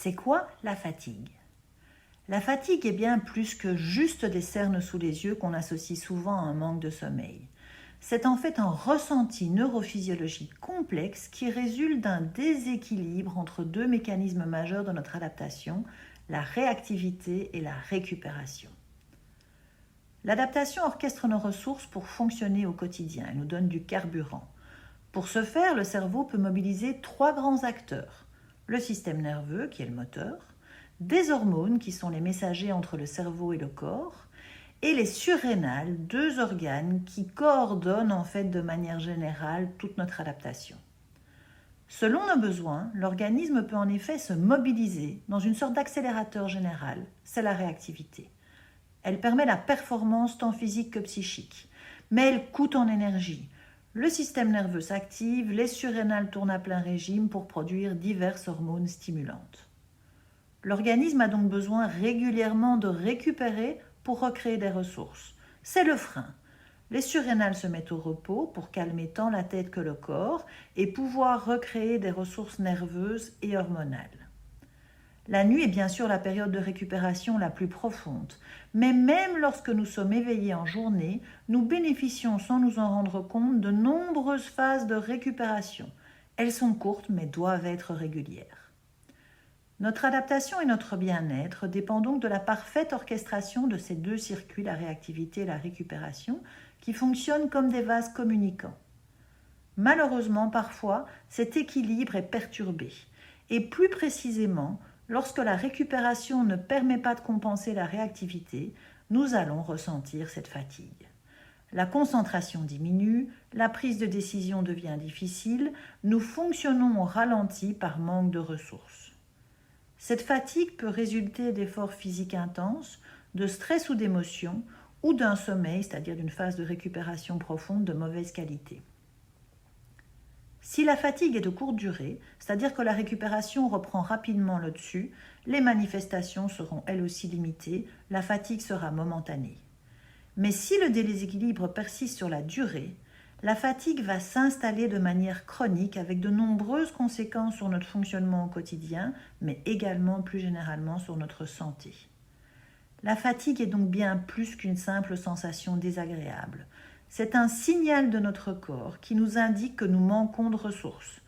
C'est quoi la fatigue? La fatigue est bien plus que juste des cernes sous les yeux qu'on associe souvent à un manque de sommeil. C'est en fait un ressenti neurophysiologique complexe qui résulte d'un déséquilibre entre deux mécanismes majeurs de notre adaptation, la réactivité et la récupération. L'adaptation orchestre nos ressources pour fonctionner au quotidien et nous donne du carburant. Pour ce faire, le cerveau peut mobiliser trois grands acteurs. Le système nerveux, qui est le moteur, des hormones, qui sont les messagers entre le cerveau et le corps, et les surrénales, deux organes qui coordonnent en fait de manière générale toute notre adaptation. Selon nos besoins, l'organisme peut en effet se mobiliser dans une sorte d'accélérateur général, c'est la réactivité. Elle permet la performance tant physique que psychique, mais elle coûte en énergie. Le système nerveux s'active, les surrénales tournent à plein régime pour produire diverses hormones stimulantes. L'organisme a donc besoin régulièrement de récupérer pour recréer des ressources. C'est le frein. Les surrénales se mettent au repos pour calmer tant la tête que le corps et pouvoir recréer des ressources nerveuses et hormonales. La nuit est bien sûr la période de récupération la plus profonde, mais même lorsque nous sommes éveillés en journée, nous bénéficions sans nous en rendre compte de nombreuses phases de récupération. Elles sont courtes mais doivent être régulières. Notre adaptation et notre bien-être dépendent donc de la parfaite orchestration de ces deux circuits, la réactivité et la récupération, qui fonctionnent comme des vases communicants. Malheureusement, parfois, cet équilibre est perturbé. Et plus précisément, lorsque la récupération ne permet pas de compenser la réactivité, nous allons ressentir cette fatigue. La concentration diminue, la prise de décision devient difficile, nous fonctionnons au ralenti par manque de ressources. Cette fatigue peut résulter d'efforts physiques intenses, de stress ou d'émotions, ou d'un sommeil, c'est-à-dire d'une phase de récupération profonde de mauvaise qualité. Si la fatigue est de courte durée, c'est-à-dire que la récupération reprend rapidement le dessus, les manifestations seront elles aussi limitées, la fatigue sera momentanée. Mais si le déséquilibre persiste sur la durée, la fatigue va s'installer de manière chronique avec de nombreuses conséquences sur notre fonctionnement au quotidien, mais également plus généralement sur notre santé. La fatigue est donc bien plus qu'une simple sensation désagréable. C'est un signal de notre corps qui nous indique que nous manquons de ressources.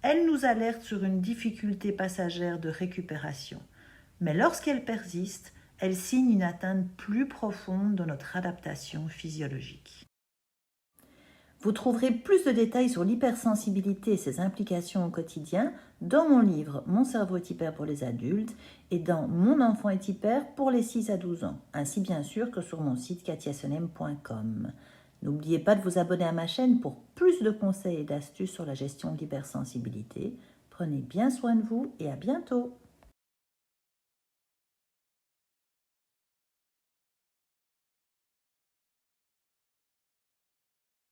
Elle nous alerte sur une difficulté passagère de récupération. Mais lorsqu'elle persiste, elle signe une atteinte plus profonde de notre adaptation physiologique. Vous trouverez plus de détails sur l'hypersensibilité et ses implications au quotidien dans mon livre « Mon cerveau est hyper pour les adultes » et dans « Mon enfant est hyper pour les 6 à 12 ans », ainsi bien sûr que sur mon site katiasonem.com. N'oubliez pas de vous abonner à ma chaîne pour plus de conseils et d'astuces sur la gestion de l'hypersensibilité. Prenez bien soin de vous et à bientôt.